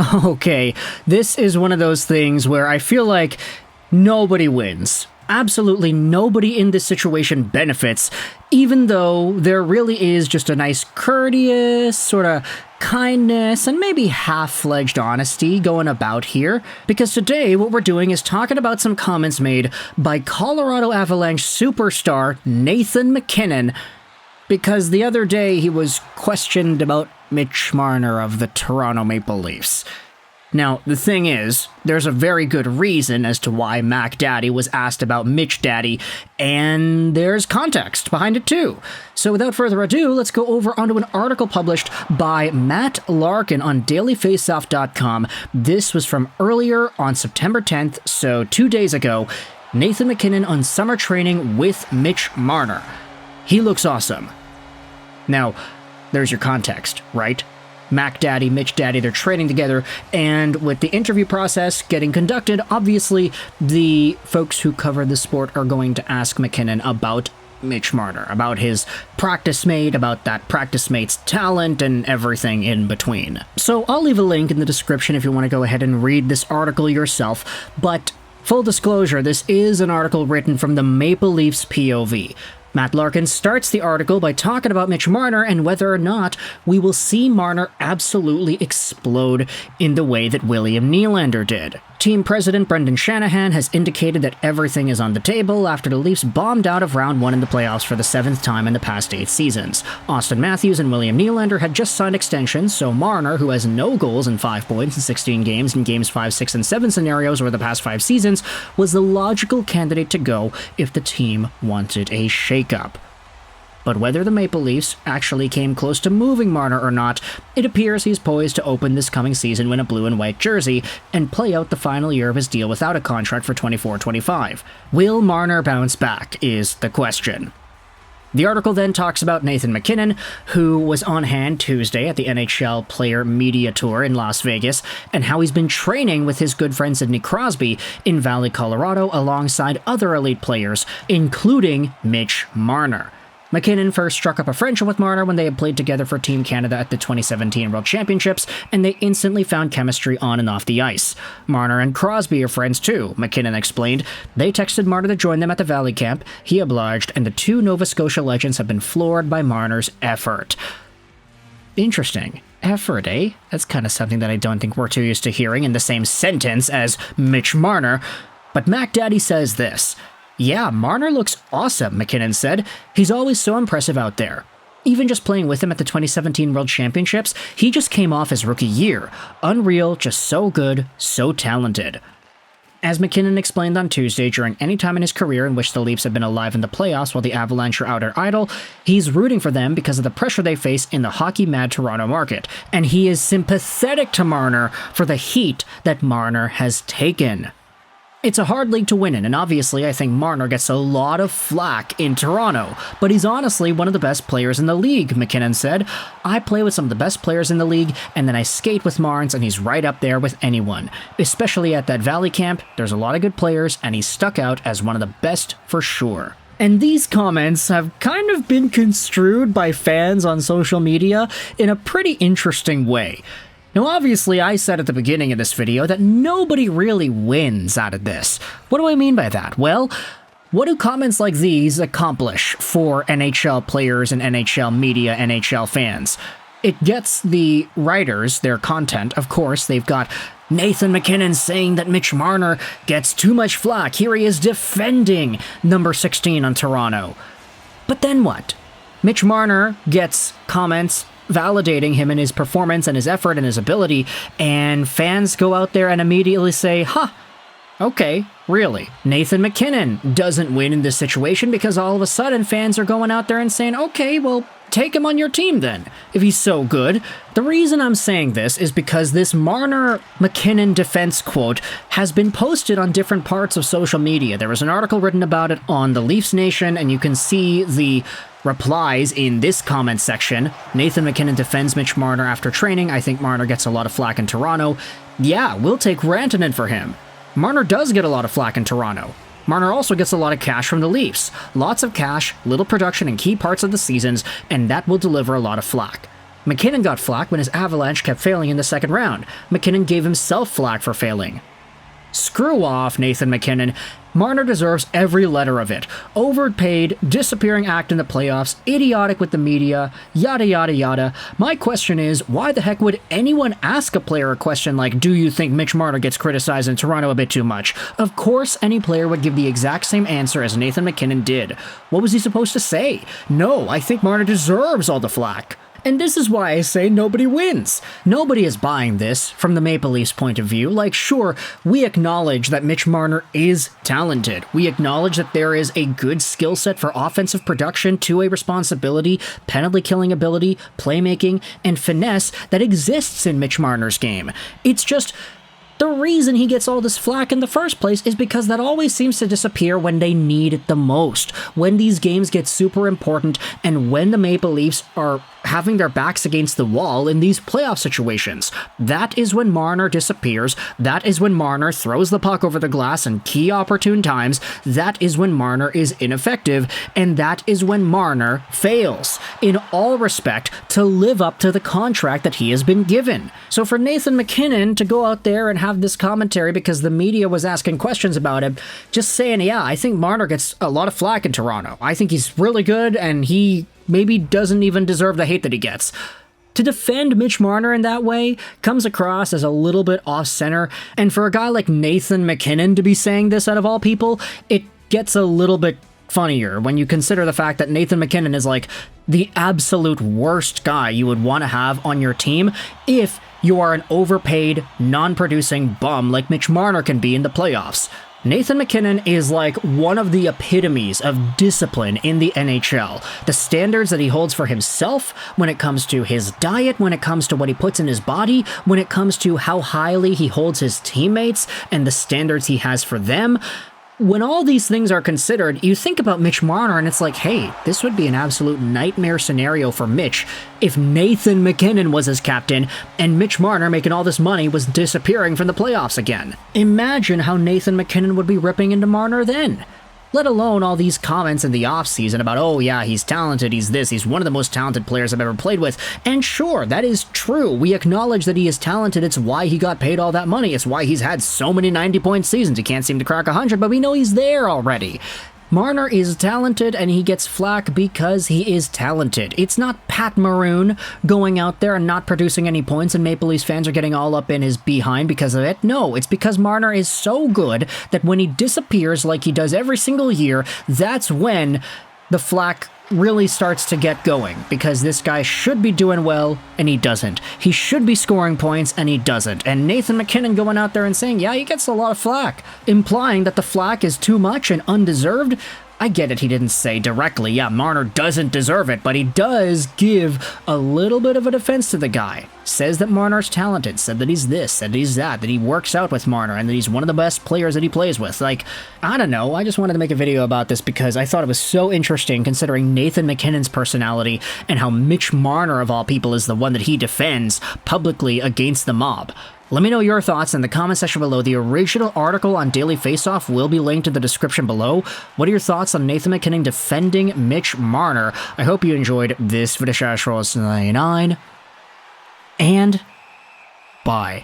Okay, this is one of those things where I feel like nobody wins. Absolutely nobody in this situation benefits, even though there really is just a nice courteous sort of kindness and maybe half-fledged honesty going about here, because today what we're doing is talking about some comments made by Colorado Avalanche superstar Nathan MacKinnon, because the other day he was questioned about Mitch Marner of the Toronto Maple Leafs. Now, the thing is, there's a very good reason as to why Mac Daddy was asked about Mitch Daddy, and there's context behind it too. So without further ado, let's go over onto an article published by Matt Larkin on dailyfaceoff.com. This was from earlier on September 10th, so 2 days ago. Nathan MacKinnon on summer training with Mitch Marner. He looks awesome. Now, there's your context, right? Mac Daddy, Mitch Daddy, they're training together, and with the interview process getting conducted, obviously the folks who cover the sport are going to ask MacKinnon about Mitch Marner, about his practice mate, about that practice mate's talent, and everything in between. So I'll leave a link in the description if you want to go ahead and read this article yourself, but full disclosure, this is an article written from the Maple Leafs POV. Matt Larkin starts the article by talking about Mitch Marner and whether or not we will see Marner absolutely explode in the way that William Nylander did. Team president Brendan Shanahan has indicated that everything is on the table after the Leafs bombed out of round 1 in the playoffs for the 7th time in the past 8 seasons. Austin Matthews and William Nylander had just signed extensions, so Marner, who has no goals and 5 points in 16 games in games 5, 6, and 7 scenarios over the past 5 seasons, was the logical candidate to go if the team wanted a shakeup. But whether the Maple Leafs actually came close to moving Marner or not, it appears he's poised to open this coming season in a blue and white jersey and play out the final year of his deal without a contract for 24-25. Will Marner bounce back is the question. The article then talks about Nathan MacKinnon, who was on hand Tuesday at the NHL Player Media Tour in Las Vegas, and how he's been training with his good friend Sidney Crosby in Valley, Colorado, alongside other elite players, including Mitch Marner. MacKinnon first struck up a friendship with Marner when they had played together for Team Canada at the 2017 World Championships, and they instantly found chemistry on and off the ice. Marner and Crosby are friends too, MacKinnon explained. They texted Marner to join them at the Valley camp. He obliged, and the two Nova Scotia legends have been floored by Marner's effort. Interesting. Effort, eh? That's kind of something that I don't think we're too used to hearing in the same sentence as Mitch Marner. But Mac Daddy says this. Yeah, Marner looks awesome, MacKinnon said. He's always so impressive out there. Even just playing with him at the 2017 World Championships, he just came off his rookie year. Unreal, just so good, so talented. As MacKinnon explained on Tuesday, during any time in his career in which the Leafs have been alive in the playoffs while the Avalanche are out at idle, he's rooting for them because of the pressure they face in the hockey-mad Toronto market, and he is sympathetic to Marner for the heat that Marner has taken. It's a hard league to win in, and obviously I think Marner gets a lot of flack in Toronto, but he's honestly one of the best players in the league, MacKinnon said. I play with some of the best players in the league, and then I skate with Marnes, and he's right up there with anyone. Especially at that Valley camp, there's a lot of good players, and he stuck out as one of the best for sure. And these comments have kind of been construed by fans on social media in a pretty interesting way. Now obviously I said at the beginning of this video that nobody really wins out of this. What do I mean by that? Well, what do comments like these accomplish for NHL players and NHL media, NHL fans? It gets the writers their content. Of course, they've got Nathan MacKinnon saying that Mitch Marner gets too much flack. Here he is defending number 16 on Toronto. But then what? Mitch Marner gets comments validating him in his performance and his effort and his ability, and fans go out there and immediately say, okay, really. Nathan MacKinnon doesn't win in this situation because all of a sudden fans are going out there and saying, okay, well, take him on your team then, if he's so good. The reason I'm saying this is because this Marner-MacKinnon defense quote has been posted on different parts of social media. There was an article written about it on the Leafs Nation, and you can see the replies in this comment section. Nathan MacKinnon defends Mitch Marner after training. I think Marner gets a lot of flack in Toronto. Yeah, we'll take Rantanen for him. Marner does get a lot of flack in Toronto. Marner also gets a lot of cash from the Leafs. Lots of cash, little production in key parts of the seasons, and that will deliver a lot of flack. MacKinnon got flack when his Avalanche kept failing in the second round. MacKinnon gave himself flack for failing. Screw off, Nathan MacKinnon. Marner deserves every letter of it. Overpaid, disappearing act in the playoffs, idiotic with the media, yada yada yada. My question is, why the heck would anyone ask a player a question like, do you think Mitch Marner gets criticized in Toronto a bit too much? Of course any player would give the exact same answer as Nathan MacKinnon did. What was he supposed to say? No, I think Marner deserves all the flack. And this is why I say nobody wins. Nobody is buying this from the Maple Leafs' point of view. Like, sure, we acknowledge that Mitch Marner is talented. We acknowledge that there is a good skill set for offensive production, two-way responsibility, penalty killing ability, playmaking, and finesse that exists in Mitch Marner's game. It's just, the reason he gets all this flack in the first place is because that always seems to disappear when they need it the most. When these games get super important and when the Maple Leafs are having their backs against the wall in these playoff situations. That is when Marner disappears. That is when Marner throws the puck over the glass in key opportune times. That is when Marner is ineffective. And that is when Marner fails, in all respect, to live up to the contract that he has been given. So for Nathan MacKinnon to go out there and have this commentary because the media was asking questions about him, just saying, yeah, I think Marner gets a lot of flack in Toronto. I think he's really good and he maybe doesn't even deserve the hate that he gets. To defend Mitch Marner in that way comes across as a little bit off-center, and for a guy like Nathan MacKinnon to be saying this out of all people, it gets a little bit funnier when you consider the fact that Nathan MacKinnon is like the absolute worst guy you would want to have on your team if you are an overpaid, non-producing bum like Mitch Marner can be in the playoffs. Nathan MacKinnon is like one of the epitomes of discipline in the NHL. The standards that he holds for himself when it comes to his diet, when it comes to what he puts in his body, when it comes to how highly he holds his teammates and the standards he has for them. When all these things are considered, you think about Mitch Marner and it's like, hey, this would be an absolute nightmare scenario for Mitch if Nathan MacKinnon was his captain and Mitch Marner, making all this money, was disappearing from the playoffs again. Imagine how Nathan MacKinnon would be ripping into Marner then. Let alone all these comments in the offseason about, oh yeah, he's talented, he's this, he's one of the most talented players I've ever played with. And sure, that is true. We acknowledge that he is talented. It's why he got paid all that money. It's why he's had so many 90-point seasons. He can't seem to crack 100, but we know he's there already. Marner is talented, and he gets flack because he is talented. It's not Pat Maroon going out there and not producing any points, and Maple Leafs fans are getting all up in his behind because of it. No, it's because Marner is so good that when he disappears like he does every single year, that's when the flack really starts to get going, because this guy should be doing well and he doesn't. He should be scoring points and he doesn't. And Nathan MacKinnon going out there and saying, yeah, he gets a lot of flack, implying that the flack is too much and undeserved. I get it, he didn't say directly, yeah, Marner doesn't deserve it, but he does give a little bit of a defense to the guy. Says that Marner's talented, said that he's this, said that he's that he works out with Marner, and that he's one of the best players that he plays with. Like, I don't know, I just wanted to make a video about this because I thought it was so interesting considering Nathan MacKinnon's personality and how Mitch Marner, of all people, is the one that he defends publicly against the mob. Let me know your thoughts in the comment section below. The original article on Daily Faceoff will be linked in the description below. What are your thoughts on Nathan MacKinnon defending Mitch Marner? I hope you enjoyed this video. 99, and bye.